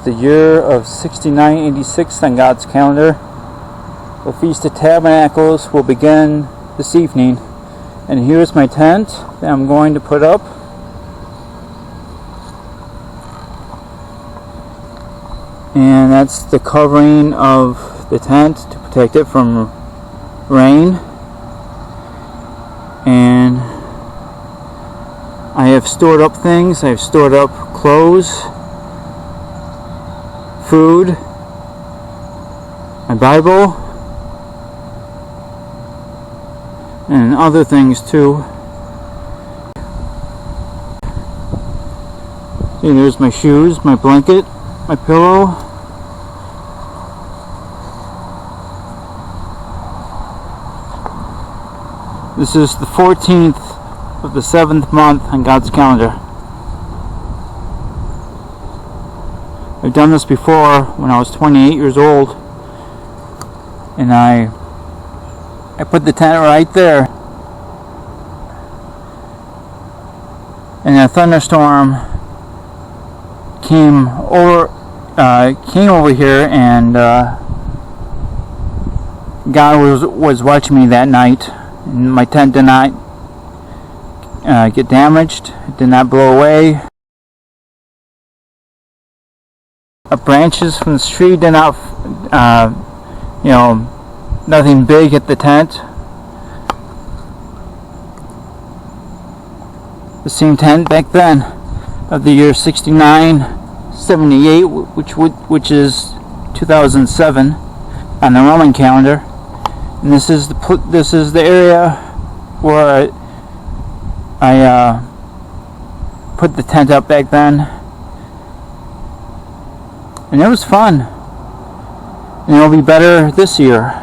the year of 6986 on God's calendar. The Feast of Tabernacles will begin this evening. And here's my tent that I'm going to put up. And that's the covering of the tent to protect it from rain. And I have stored up things. I've stored up clothes, food, my Bible, and other things too. See, there's my shoes, my blanket, my pillow. This is the 14th of the 7th month on God's calendar. I've done this before when I was 28 years old, and I put the tent right there, and a thunderstorm came over here, and God was watching me that night. And my tent did not get damaged. It did not blow away. Branches from the tree did not, nothing big hit the tent. The same tent back then of the year 6978, which is 2007 on the Roman calendar. And this is the area where I put the tent up back then, and it was fun. And it'll be better this year.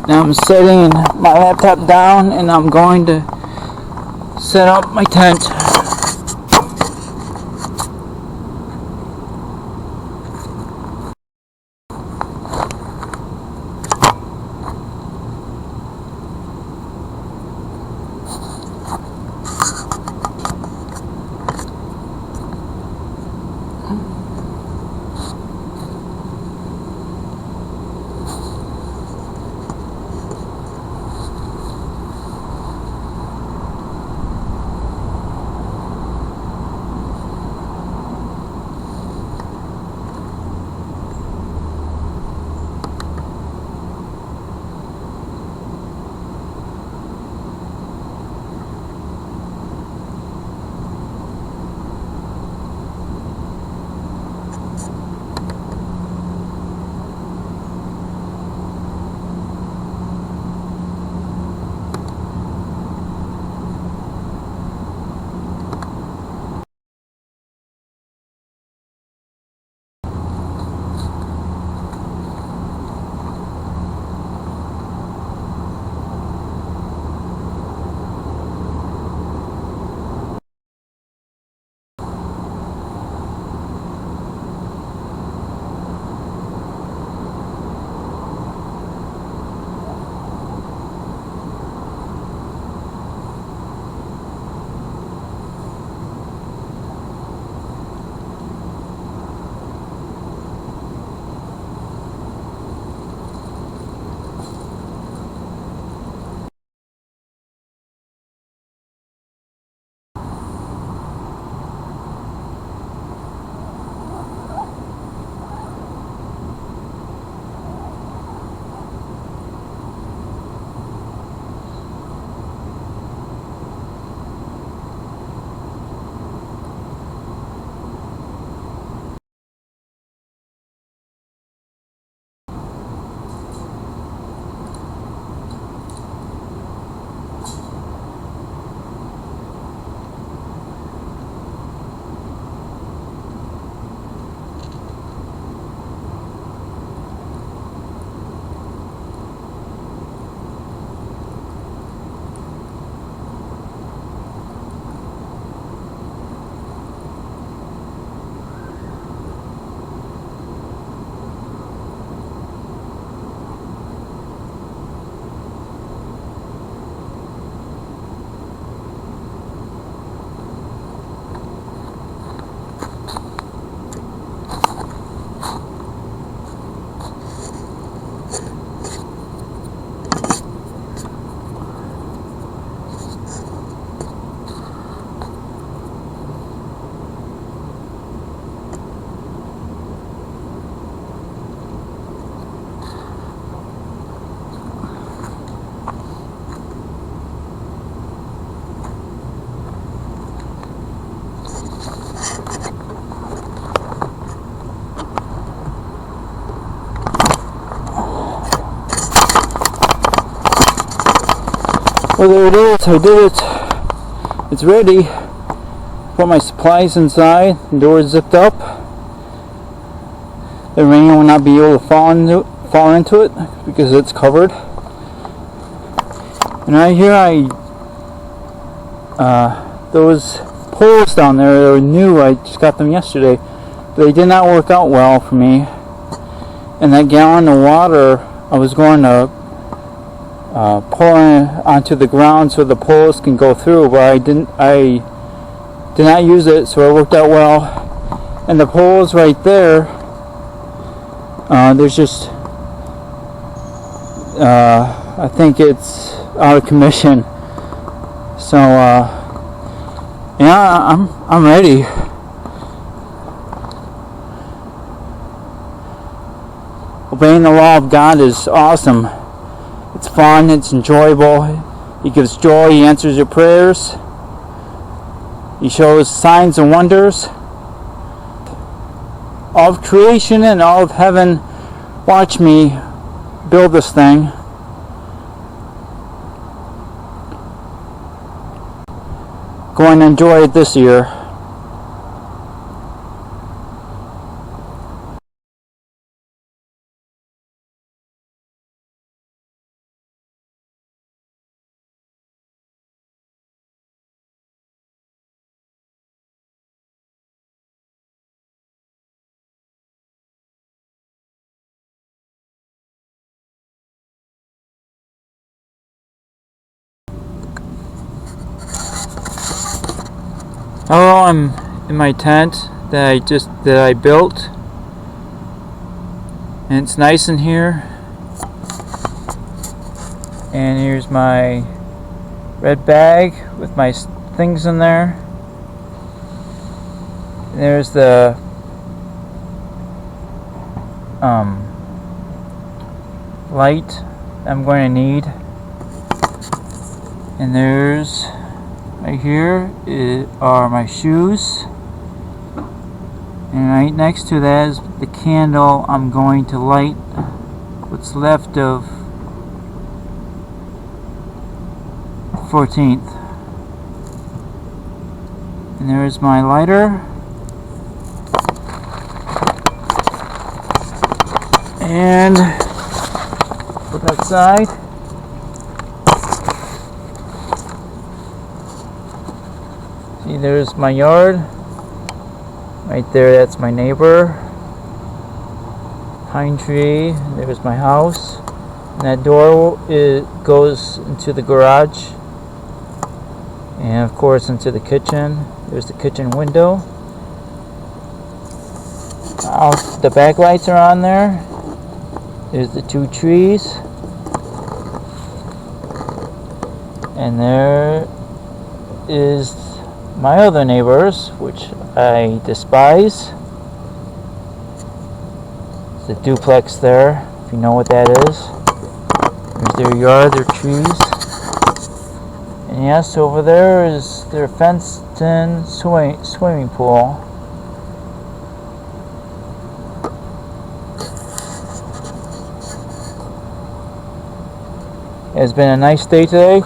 Now I'm setting my laptop down, and I'm going to set up my tent. So there it is. I did it. It's ready. Put my supplies inside. The door is zipped up. The rain will not be able to fall into it because it's covered. And right here, those poles down there are new. I just got them yesterday. They did not work out well for me. And that gallon of water, I was going to pour it onto the ground so the poles can go through, but I did not use it, so it worked out well. And the poles right there, there's just I think it's out of commission. So yeah, I'm ready. Obeying the law of God is awesome. It's fun, it's enjoyable. He gives joy, he answers your prayers. He shows signs and wonders. All of creation and all of heaven watch me build this thing. Going to enjoy it this year. Oh, I'm in my tent that I built, and it's nice in here. And here's my red bag with my things in there. And there's the light I'm going to need. And there's right here are my shoes, and right next to that is the candle I'm going to light what's left of 14th. And there's my lighter, and look outside. See, there's my yard. Right there, that's my neighbor. Pine tree. There's my house. And that door goes into the garage. And of course into the kitchen. There's the kitchen window. The back lights are on there. There's the two trees. And there is my other neighbors, which I despise. It's a duplex there, if you know what that is. There's their yard, their trees. And yes, over there is their fenced-in swimming pool. It's been a nice day today.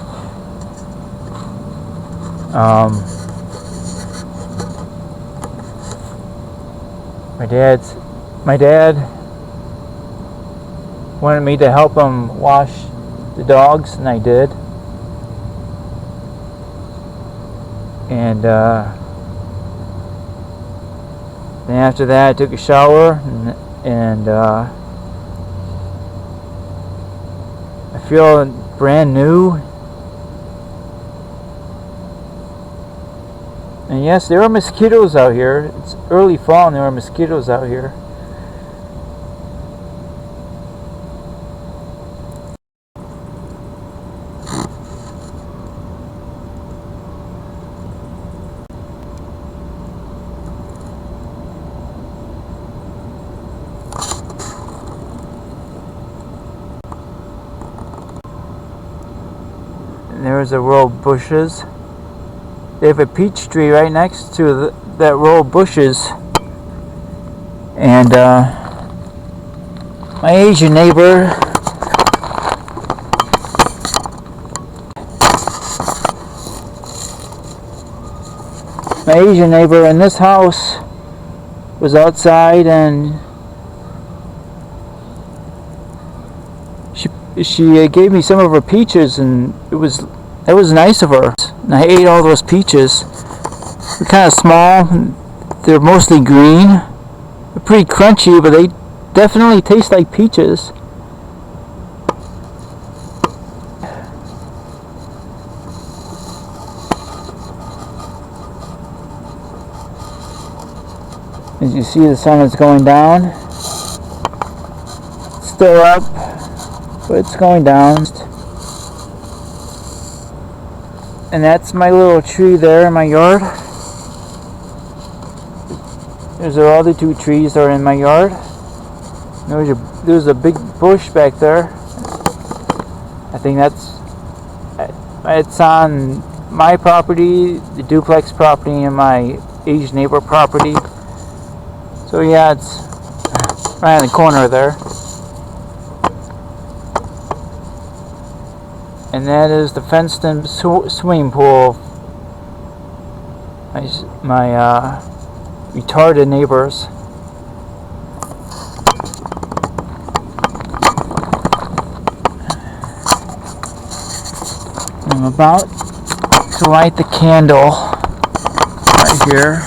My dad wanted me to help him wash the dogs, and I did. And then after that I took a shower, and I feel brand new. And yes, there are mosquitoes out here. It's early fall and there are mosquitoes out here. And there's a row of bushes. They have a peach tree right next to that row of bushes. And my Asian neighbor My Asian neighbor in this house was outside, and she gave me some of her peaches, and it was nice of her. And I ate all those peaches. They're kind of small. They're mostly green. They're pretty crunchy, but they definitely taste like peaches. As you see, the sun is going down. It's still up, but it's going down. And that's my little tree there in my yard. There's all the two trees that are in my yard. There's a big bush back there. I think it's on my property, the duplex property, and my Asian neighbor property. So yeah, it's right in the corner there. And that is the fenced-in swimming pool. My retarded neighbors. I'm about to light the candle right here.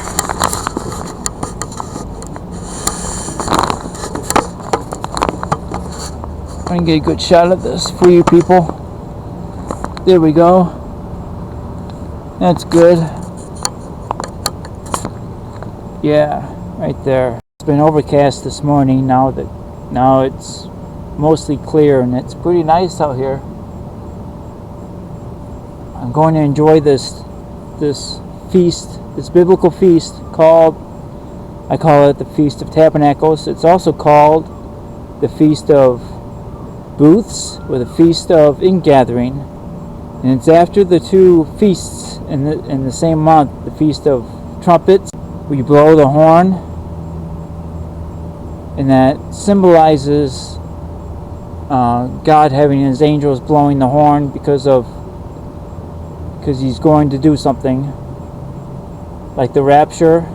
I'm gonna get a good shot of this for you people. There we go. That's good. Yeah, right there. It's been overcast this morning. Now it's mostly clear, and it's pretty nice out here. I'm going to enjoy this feast, this biblical feast I call it the Feast of Tabernacles. It's also called the Feast of Booths, or the Feast of Ingathering. And it's after the two feasts in the same month, the Feast of Trumpets. We blow the horn, and that symbolizes God having his angels blowing the horn because he's going to do something, like the rapture.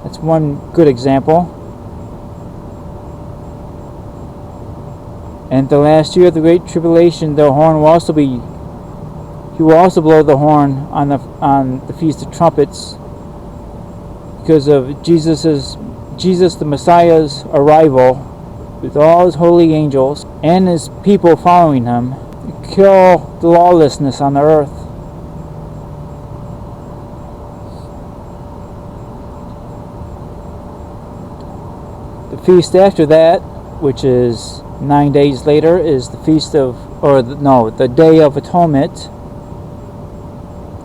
That's one good example. And the last year of the Great Tribulation, the horn will also he will also blow the horn on the Feast of Trumpets, because of Jesus the Messiah's arrival with all his holy angels and his people following him to kill the lawlessness on the earth. The feast after that, which is 9 days later, is the the Day of Atonement.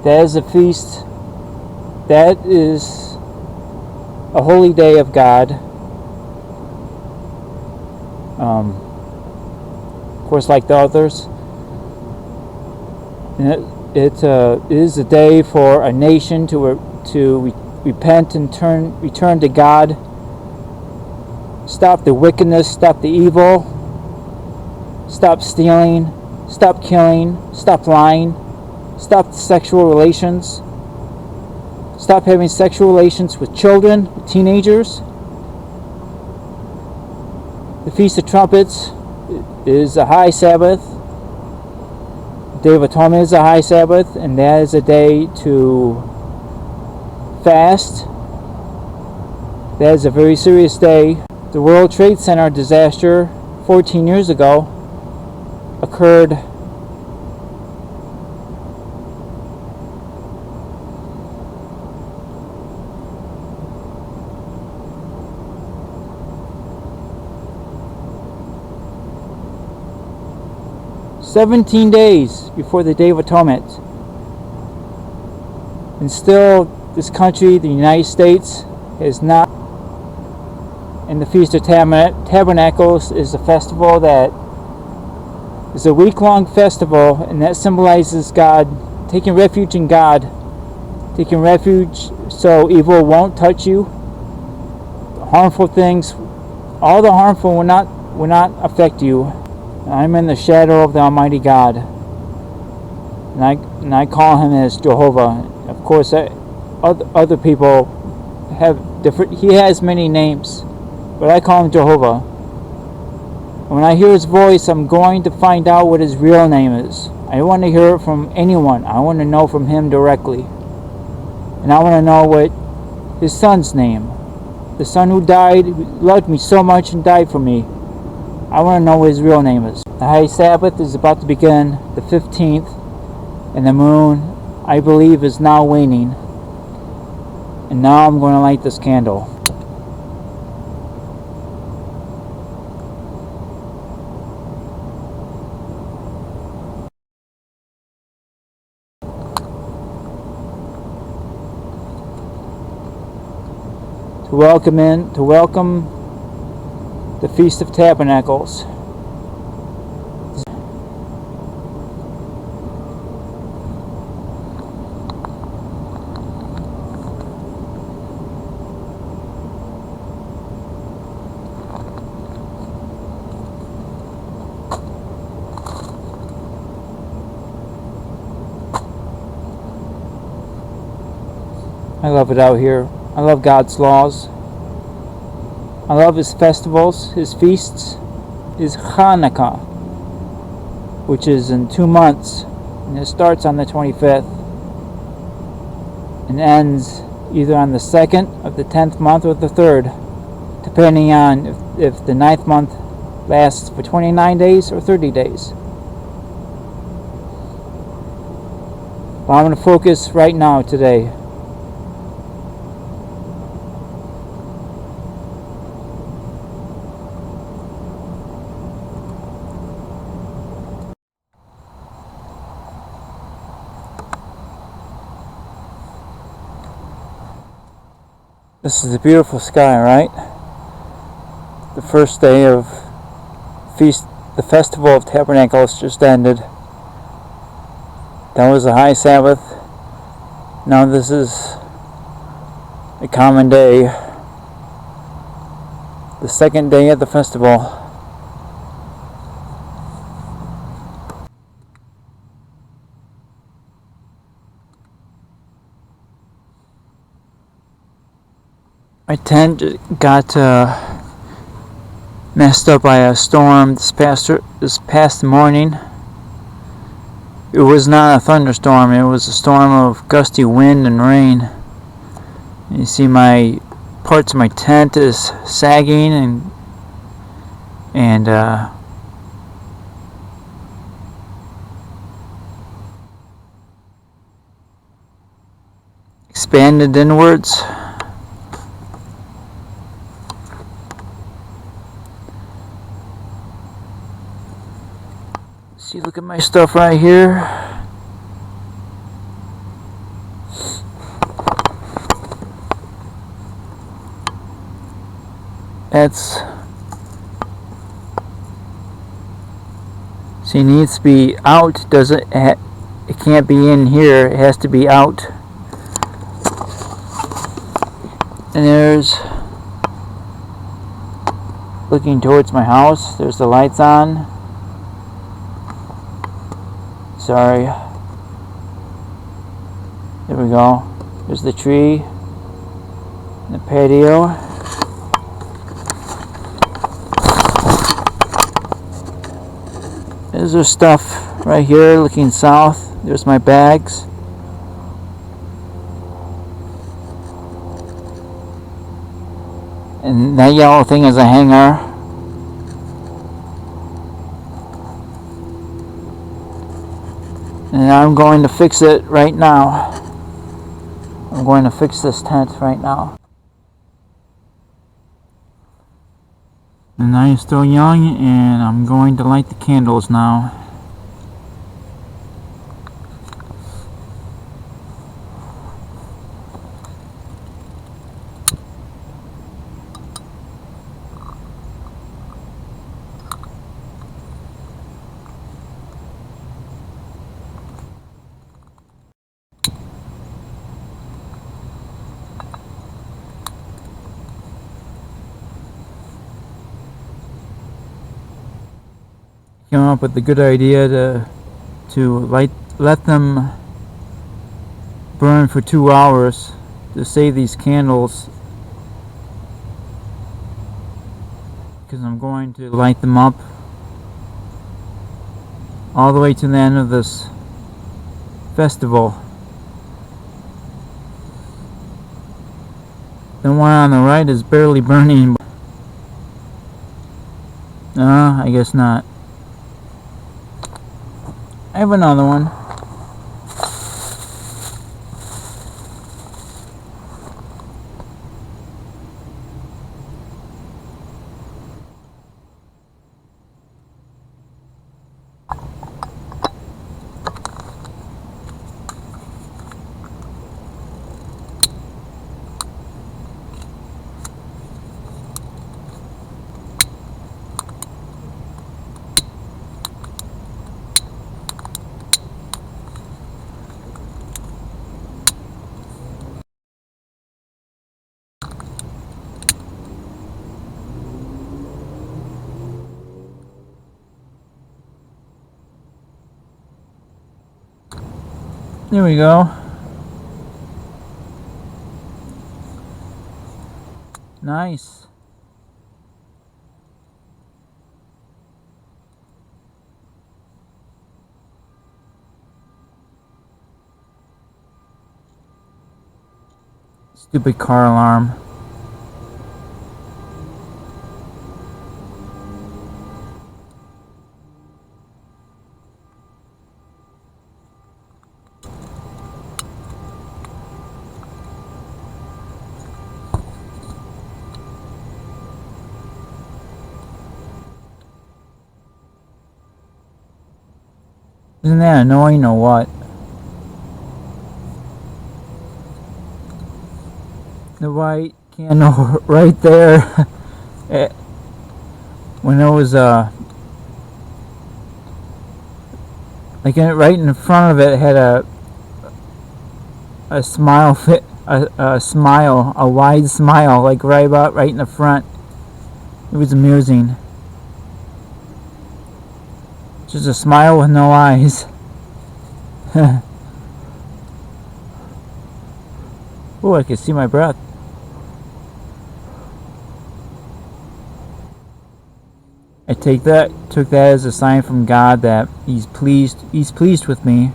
That is a feast. That is a holy day of God. Of course, like the others. And it is a day for a nation to repent and return to God. Stop the wickedness, stop the evil, stop stealing, stop killing, stop lying, stop sexual relations, stop having sexual relations with children, with teenagers. The Feast of Trumpets is a high Sabbath. The Day of Atonement is a high Sabbath, and that is a day to fast. That is a very serious day. The World Trade Center disaster 14 years ago occurred "17 days before the Day of Atonement." And still, this country, the United States, is not. And the Feast of Tabernacles is a festival that is a week-long festival, and that symbolizes God, taking refuge in God, taking refuge so evil won't touch you. Harmful things, all the harmful will not affect you. I'm in the shadow of the Almighty God, and I call him as Jehovah. Of course, other people have different. He has many names, but I call him Jehovah. And when I hear his voice, I'm going to find out what his real name is. I don't want to hear it from anyone. I want to know from him directly. And I want to know what his son's name. The son who died, who loved me so much and died for me. I want to know what his real name is. The High Sabbath is about to begin, the 15th, and the moon, I believe, is now waning. And now I'm going to light this candle. To welcome the Feast of Tabernacles. I love it out here. I love God's laws. I love his festivals, his feasts, his Hanukah, which is in 2 months, and it starts on the 25th and ends either on the 2nd of the 10th month or the 3rd, depending on if the 9th month lasts for 29 days or 30 days. But I'm going to focus right now today. This is a beautiful sky, right? The first day of the Festival of Tabernacles just ended. That was the High Sabbath. Now this is a common day. The second day of the festival. My tent got messed up by a storm this past morning. It was not a thunderstorm, it was a storm of gusty wind and rain. You see my parts of my tent is sagging and expanded inwards. See, look at my stuff right here. See, it needs to be out. It can't be in here. It has to be out. And there's, looking towards my house, there's the lights on. Sorry. There we go. There's the tree, the patio. There's our stuff right here looking south. There's my bags. And that yellow thing is a hanger. And I'm going to fix it right now. I'm going to fix this tent right now. The night is still young, and I'm going to light the candles now. Came up with a good idea to let them burn for 2 hours to save these candles, because I'm going to light them up all the way to the end of this festival. The one on the right is barely burning. I guess not. I have another one. There we go. Nice. Stupid car alarm. Isn't that annoying or what? The white candle right there. When it was like right in front of it, had a smile fit, a smile, a wide smile, like right in the front. It was amusing. Just a smile with no eyes. Oh, I can see my breath. I took that as a sign from God that He's pleased with me.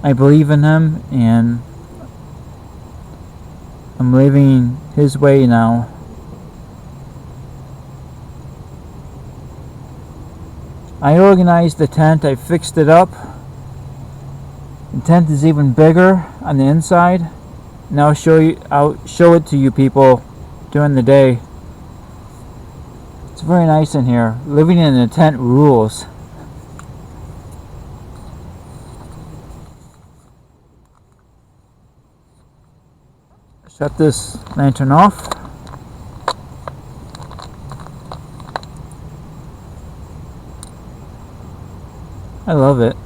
I believe in Him, and I'm living His way now. I organized the tent, I fixed it up. The tent is even bigger on the inside. And I'll show it to you people during the day. It's very nice in here. Living in a tent rules. Shut this lantern off. I love it.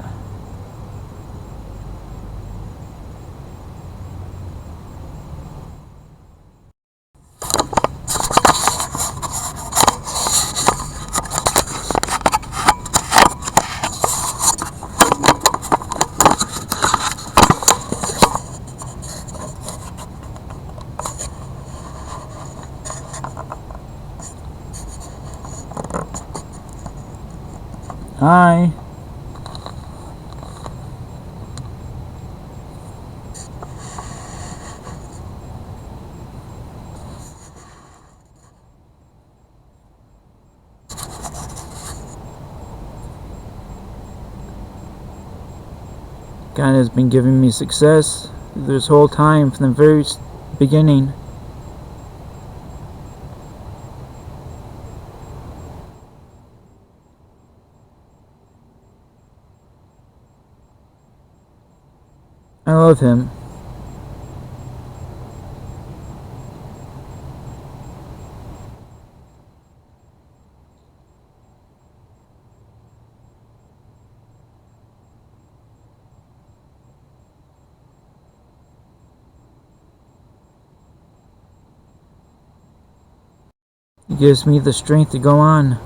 Hi. God has been giving me success this whole time from the very beginning. I love Him. He gives me the strength to go on.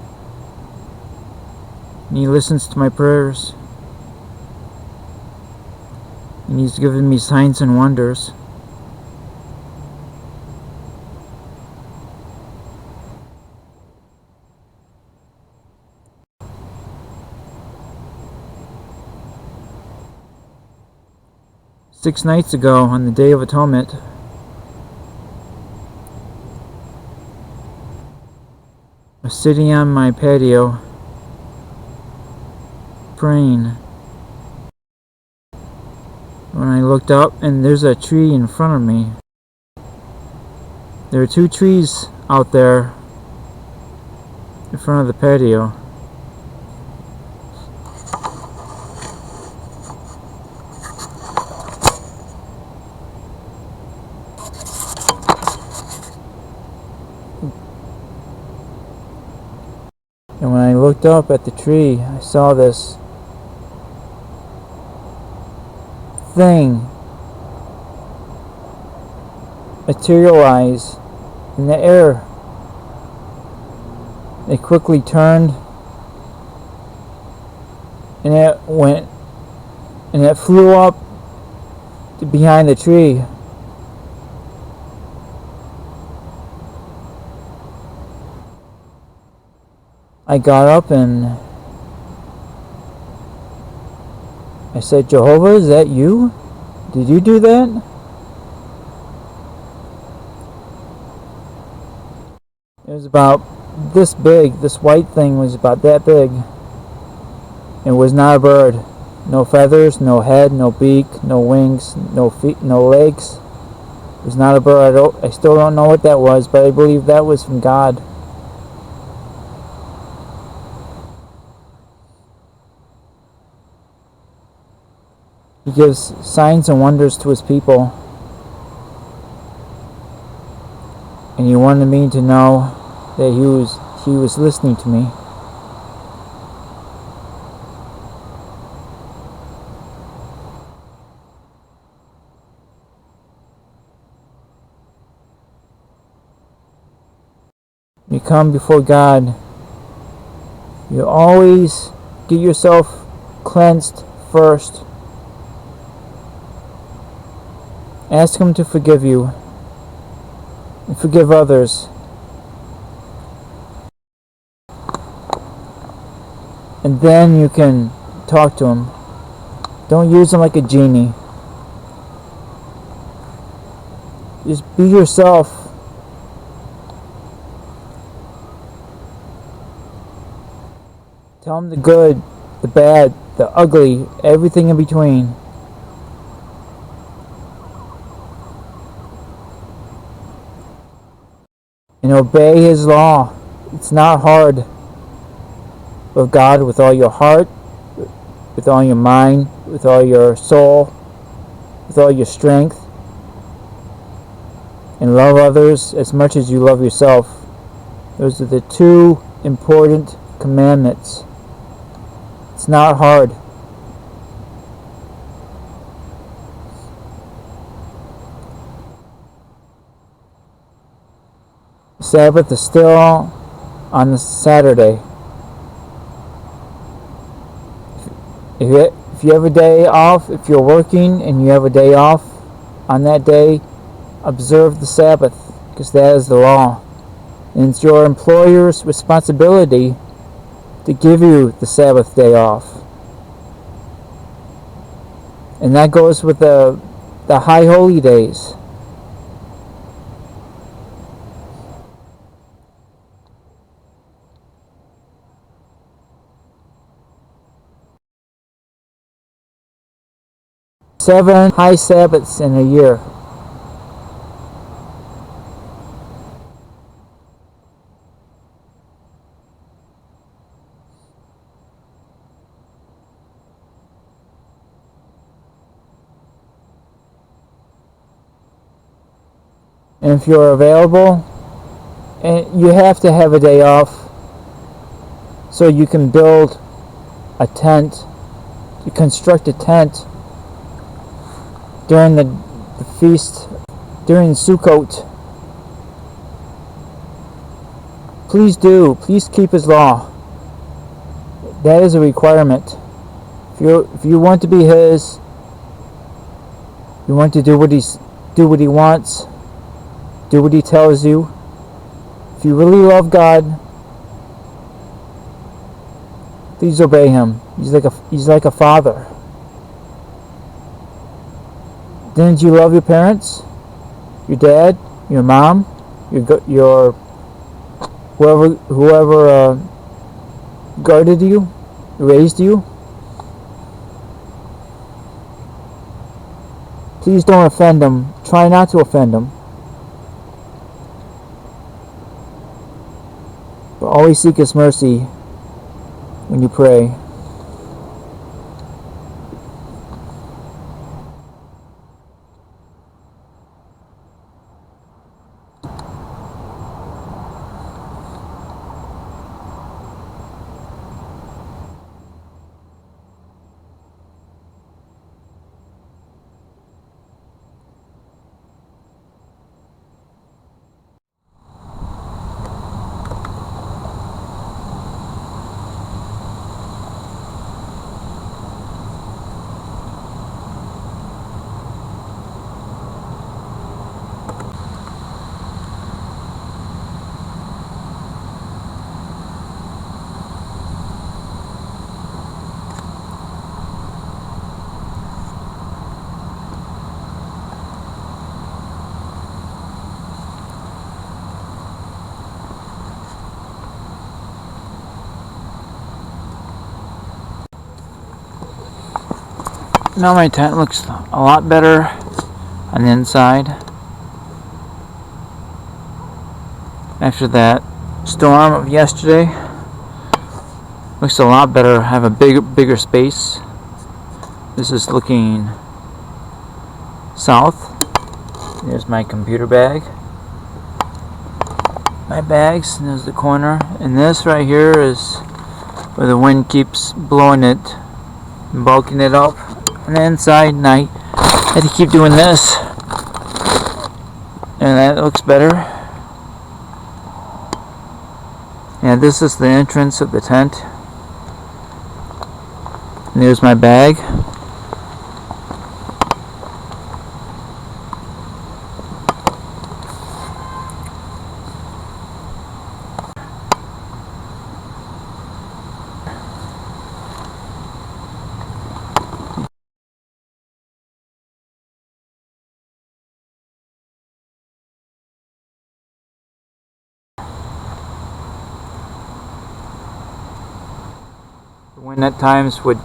And He listens to my prayers. and He's given me signs and wonders. Six nights ago, on the Day of Atonement, I was sitting on my patio, praying, when I looked up and there's a tree in front of me. There are two trees out there in front of the patio. And when I looked up at the tree, I saw this thing materialize in the air. It quickly turned, and it flew up to behind the tree. I got up and I said, Jehovah, is that you? Did you do that? It was about this big. This white thing was about that big. It was not a bird. No feathers, no head, no beak, no wings, no feet, no legs. It was not a bird. I still don't know what that was, but I believe that was from God. He gives signs and wonders to His people. And He wanted me to know that He was listening to me. You come before God, you always get yourself cleansed first. Ask Him to forgive you and forgive others. And then you can talk to Him. Don't use Him like a genie. Just be yourself. Tell Him the good, the bad, the ugly, everything in between. And obey His law. It's not hard. Love God with all your heart, with all your mind, with all your soul, with all your strength. And love others as much as you love yourself. Those are the two important commandments. It's not hard. Sabbath is still on the Saturday. If you have a day off, if you're working and you have a day off on that day, observe the Sabbath, because that is the law. And it's your employer's responsibility to give you the Sabbath day off. And that goes with the high holy days. Seven high Sabbaths in a year. And if you're available, and you have to have a day off so you can build a tent, you construct a tent during the feast, during Sukkot. Please do. Please keep His law. That is a requirement. If you want to be His, You want to do what he wants. Do what he tells you. If you really love God, please obey him. He's like a father. Didn't you love your parents? Your dad? Your mom? Your whoever guarded you? Raised you? Please don't offend them. Try not to offend them. But always seek his mercy when you pray. Now my tent looks a lot better on the inside. After that storm of yesterday, looks a lot better. I have a bigger space. This is looking south. There's my computer bag. My bags, and there's the corner. And this right here is where the wind keeps blowing it and bulking it up on the inside, and I had to keep doing this. And that looks better. And this is the entrance of the tent. And there's my bag. The wind at times would,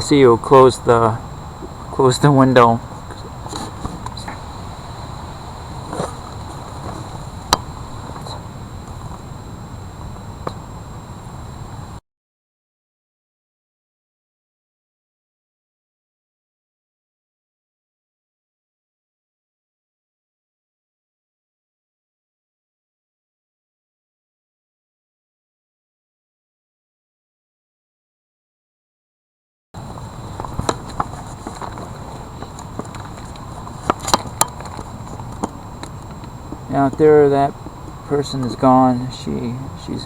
see, it would close the window. Out there, that person is gone. She's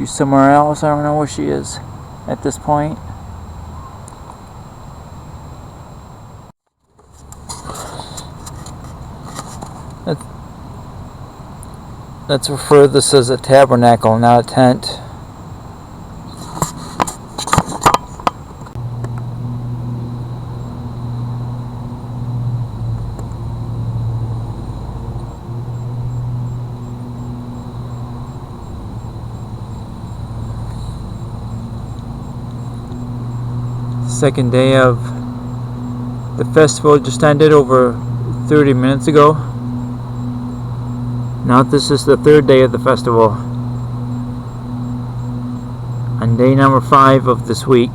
somewhere else. I don't know where she is at this point. Let's refer to this as a tabernacle, not a tent. Second day of the festival just ended over 30 minutes ago. Now this is the third day of the festival. On day number 5 of this week.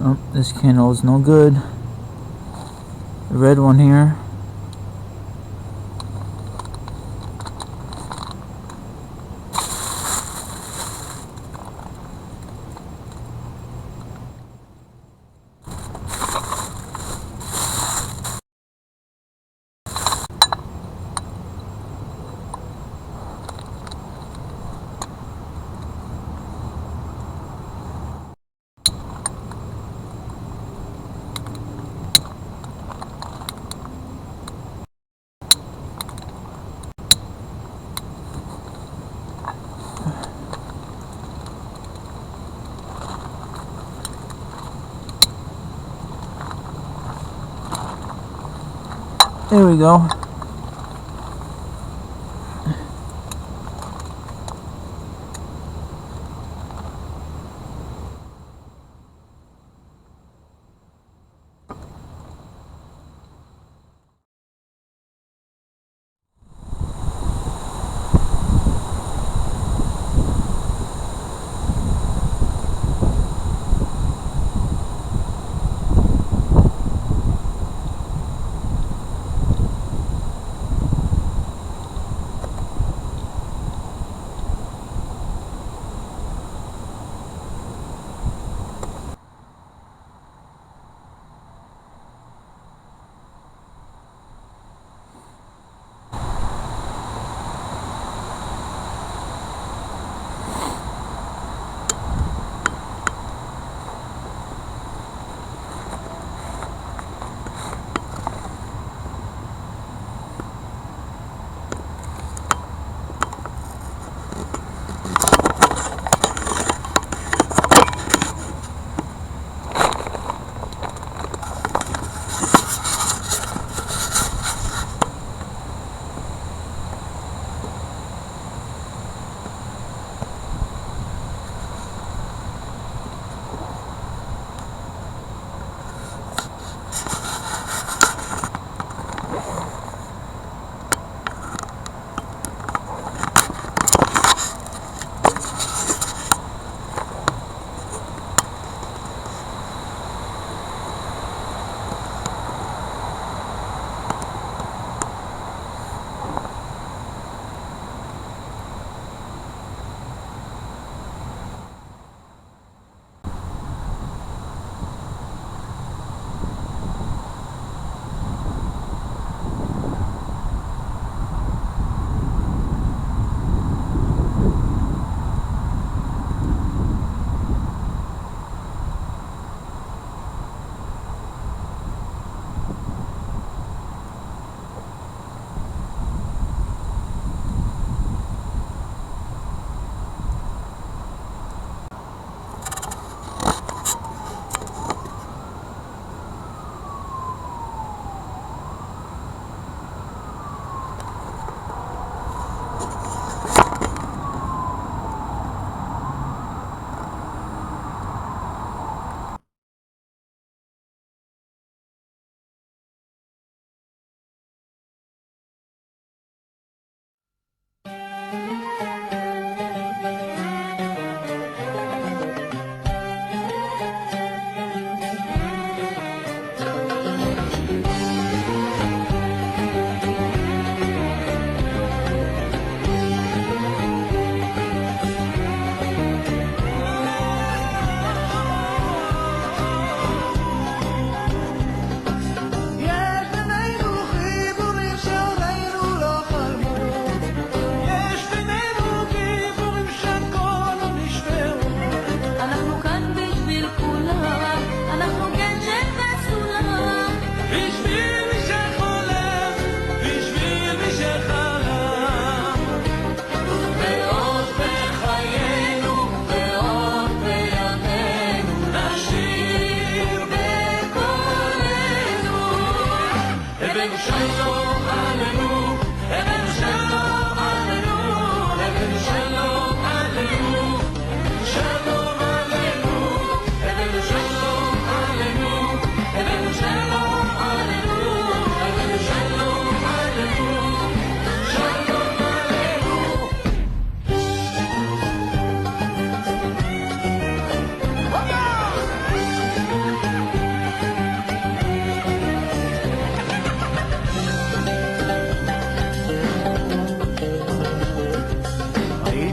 Oh, this candle is no good. The red one here. There we go.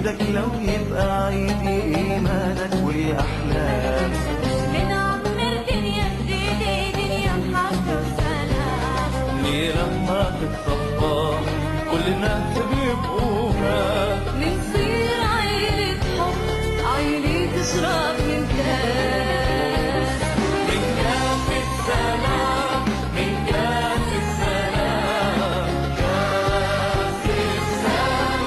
عيدك لو يبقى عيدي إيمانك وأحلام بنعمر دنيا جديدة دنيا محبة وسلام لما تتصفى كل الناس بيبقوها منصير عيلة حب عيلة تشرب من كاس من كاس السلام من كاس السلام كاس السلام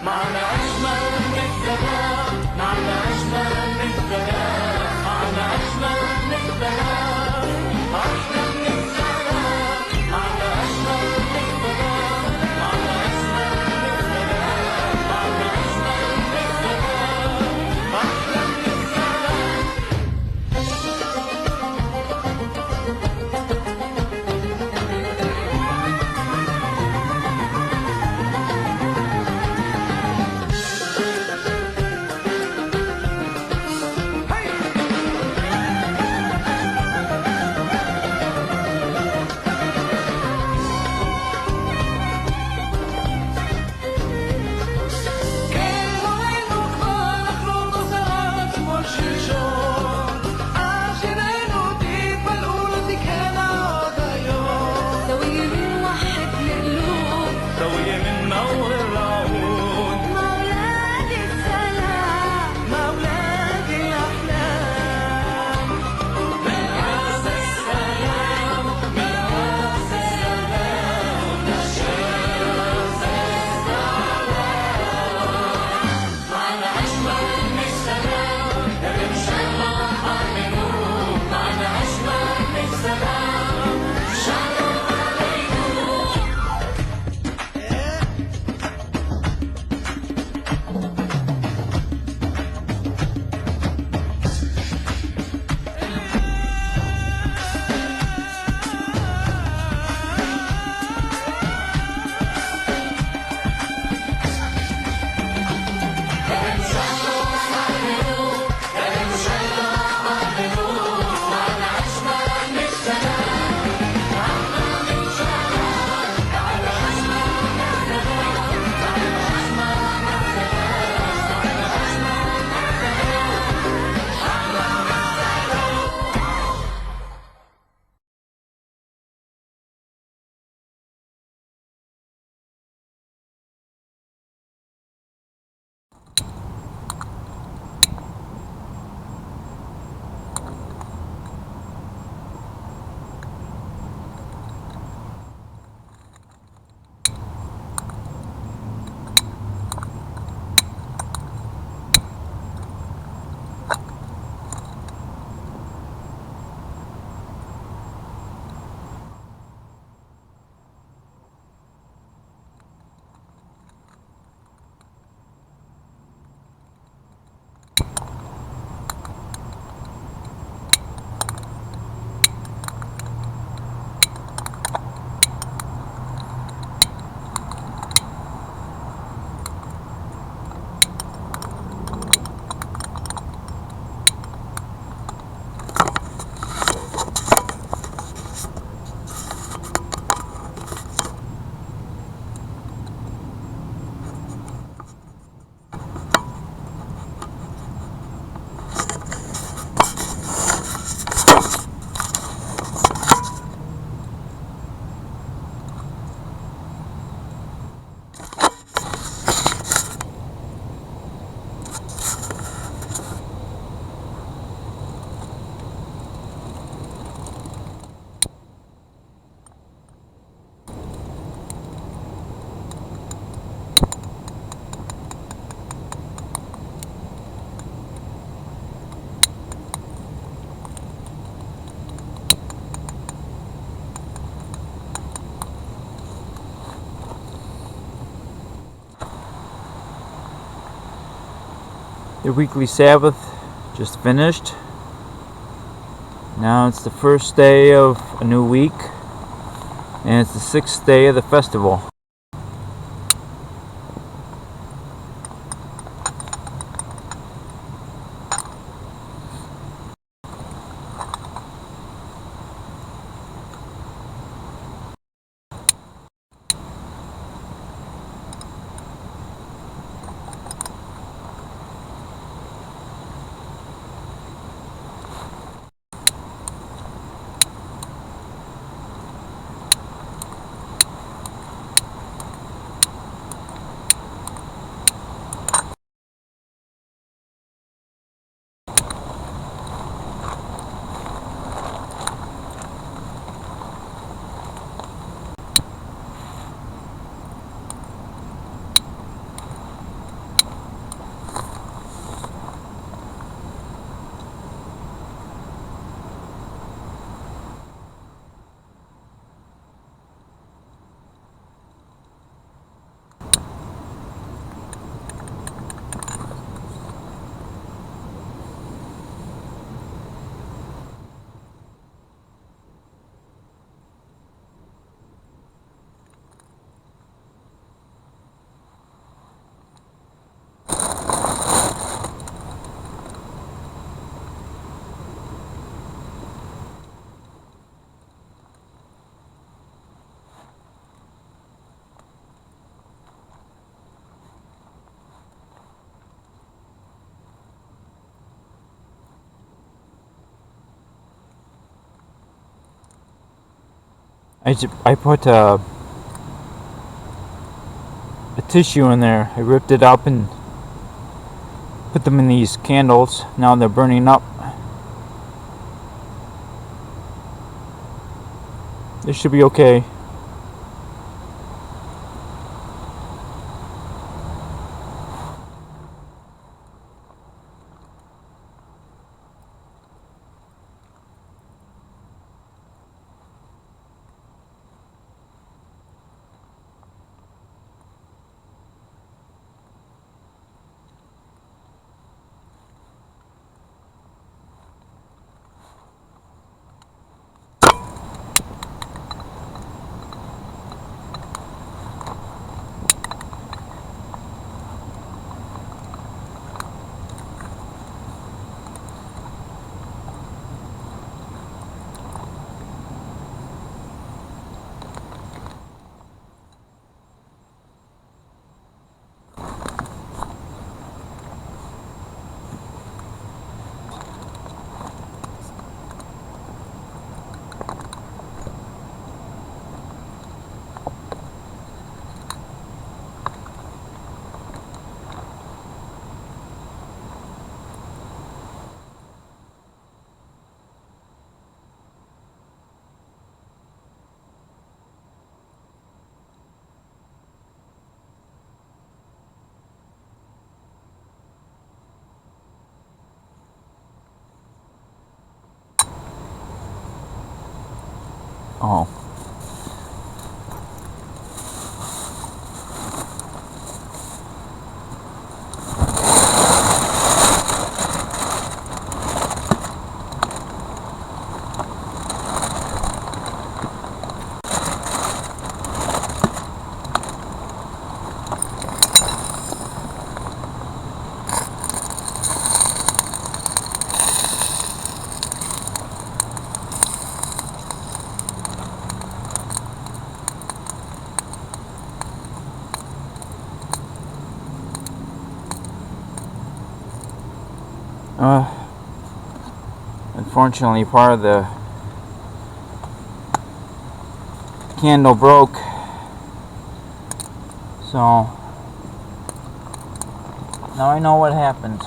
معنا أجمل من السلام معنا أجمل من السلام معنا أجمل من السلام أحلى من السلام معنا أجمل من السلام معنا أجمل من السلام معنا أجمل من السلام أحلى من السلام سوية من وحد القلوب سوية من نور العود مولاد السلام مولاد الأحلام من راس السلام من راس السلام نشاز السلام معنا أجمل من السلام اللي مشلح عليكم معنا أجمل من السلام شلح عليكم The weekly Sabbath just finished. Now it's the first day of a new week, and it's the 6th day of the festival. I put a tissue in there. I ripped it up and put them in these candles. Now they're burning up. They should be okay. Oh. Unfortunately, part of the candle broke, so now I know what happened.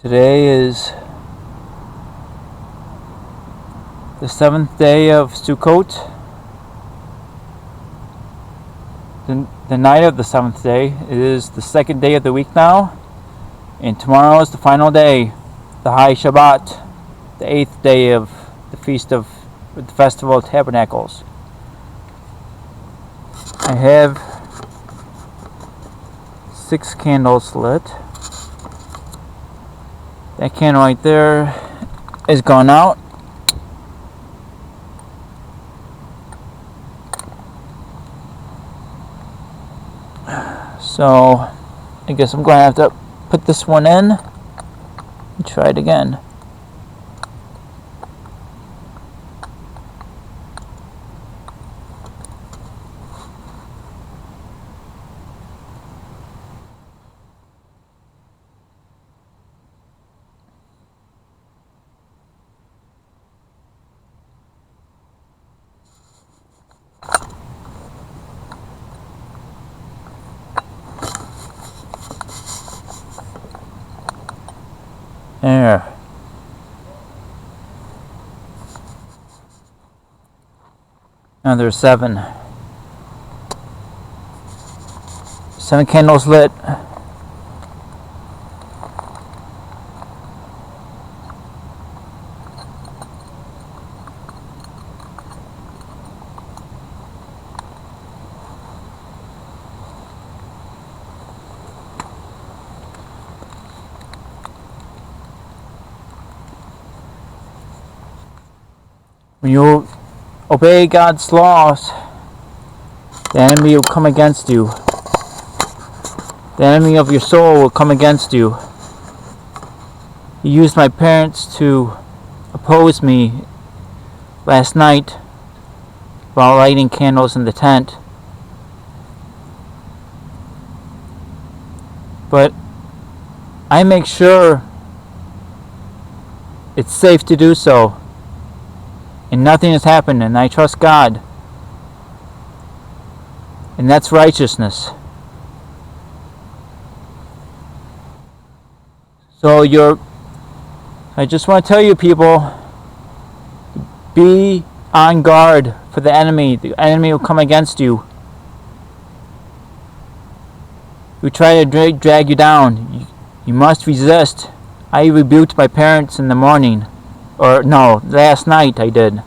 Today is the 7th day of Sukkot. The night of the 7th day. It is the 2nd day of the week now, and tomorrow is the final day, the High Shabbat, the 8th day of the Feast of the Festival of Tabernacles. I have 6 candles lit. That candle right there is gone out. So I guess I'm going to have to put this one in and try it again. There. Now there's 7. 7 candles lit. When you obey God's laws, the enemy will come against you. The enemy of your soul will come against you. He used my parents to oppose me last night while lighting candles in the tent. But I make sure it's safe to do so. And nothing has happened, and I trust God. And that's righteousness. So I just want to tell you people, be on guard for the enemy. The enemy will come against you. We try to drag you down. You must resist. I rebuked my parents in the morning. Or no, last night I did.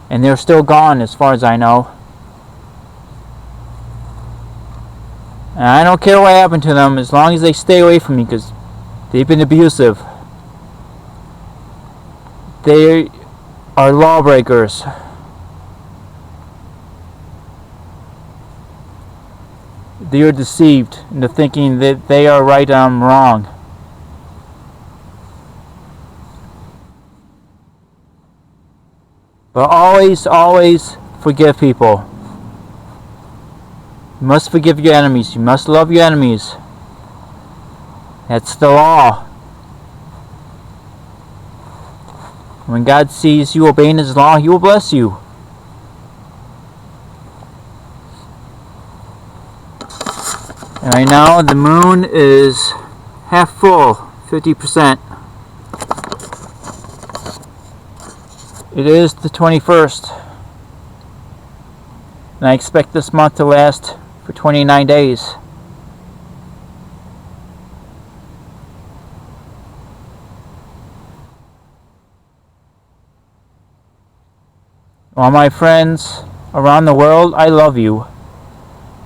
And they're still gone as far as I know. And I don't care what happened to them as long as they stay away from me, because they've been abusive. They are lawbreakers. They are deceived into thinking that they are right and I'm wrong. But always, always forgive people. You must forgive your enemies. You must love your enemies. That's the law. When God sees you obeying His law, He will bless you. And right now, the moon is half full, 50%. It is the 21st, and I expect this month to last for 29 days. All my friends around the world, I love you.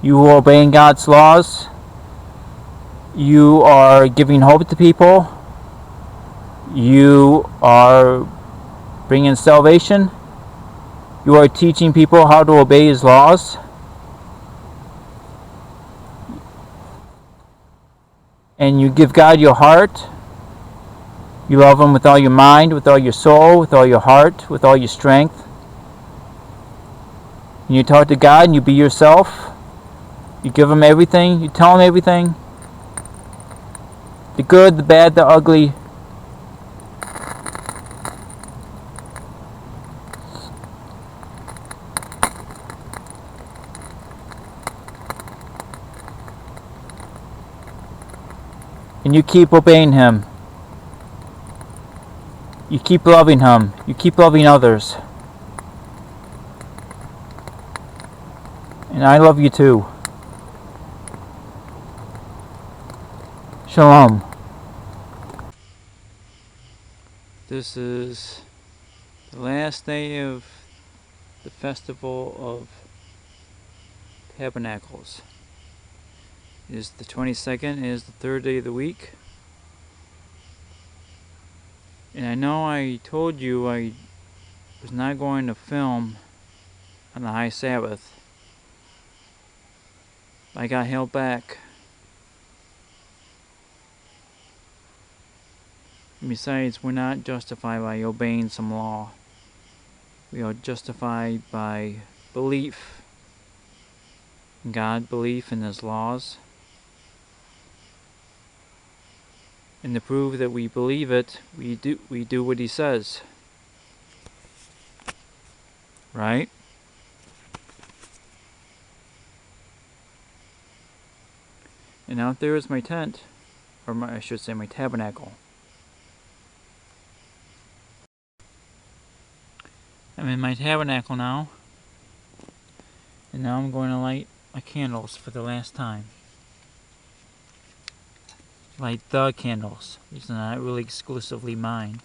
You are obeying God's laws. You are giving hope to people. You are bringing salvation. You are teaching people how to obey His laws. And you give God your heart. You love Him with all your mind, with all your soul, with all your heart, with all your strength. And you talk to God and you be yourself. You give Him everything. You tell Him everything. The good, the bad, the ugly. And you keep obeying Him. You keep loving Him. You keep loving others. And I love you too. Shalom. This is the last day of the Festival of Tabernacles. It is the 22nd. It is the 3rd day of the week. And I know I told you I was not going to film on the high Sabbath. I got held back. Besides, we're not justified by obeying some law. We are justified by belief in God, belief in His laws. And to prove that we believe it, we do what He says. Right? And out there is my tent, or I should say my tabernacle. I'm in my tabernacle now, and now I'm going to light my candles for the last time. Light the candles. These are not really exclusively mine.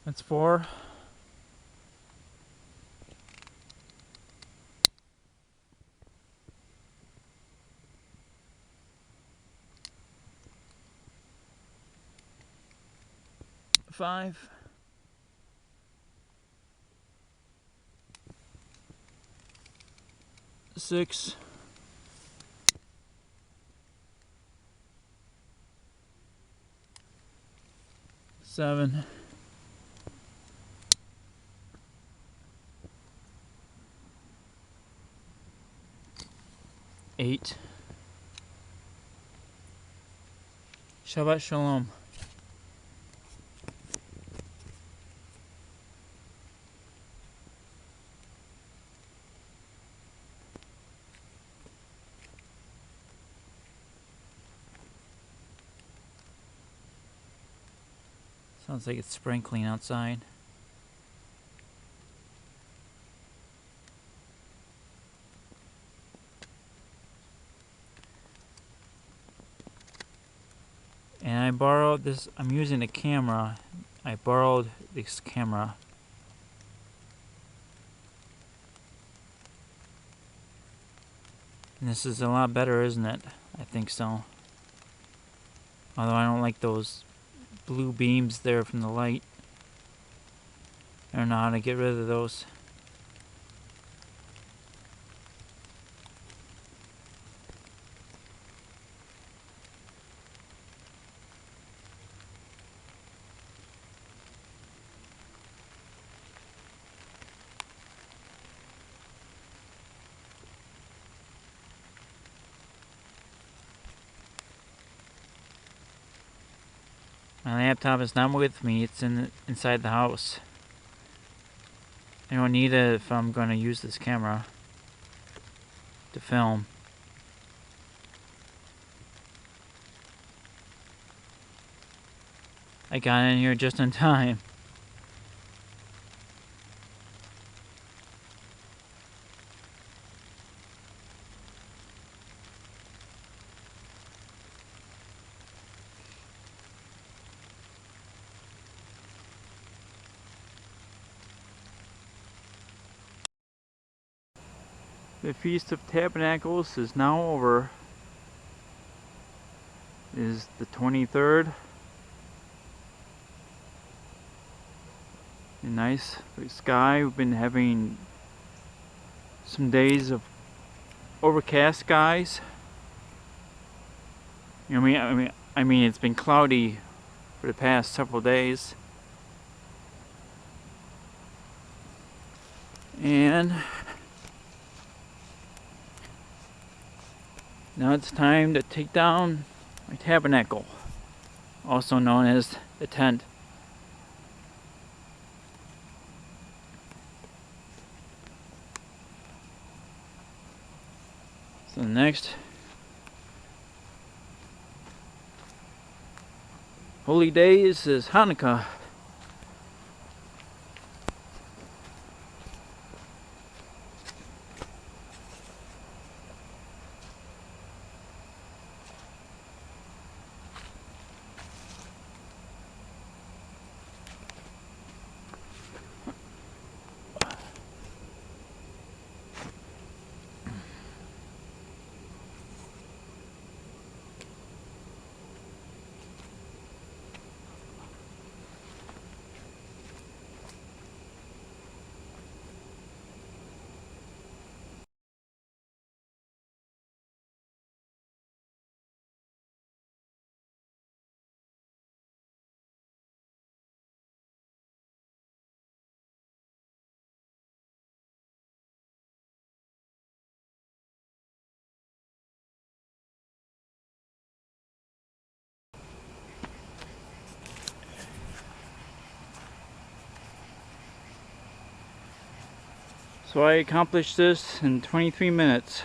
That's 4. Five. 6. 7. 8. Shabbat Shalom. Sounds like it's sprinkling outside. And I borrowed this, I'm using a camera. I borrowed this camera. And this is a lot better, isn't it? I think so. Although I don't like those blue beams there from the light. I don't know how to get rid of those. My laptop is not with me, it's inside the house. I don't need it if I'm going to use this camera to film. I got in here just in time. The Feast of Tabernacles is now over. It is the 23rd. A nice sky. We've been having some days of overcast skies. I mean, it's been cloudy for the past several days. And now it's time to take down my tabernacle, also known as the tent. So the next holy days is Hanukah. So I accomplished this in 23 minutes.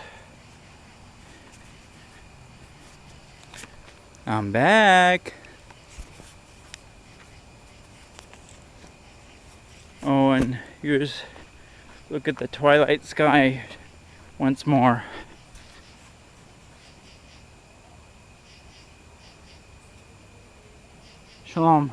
I'm back. Oh, and here's, look at the twilight sky once more. Shalom.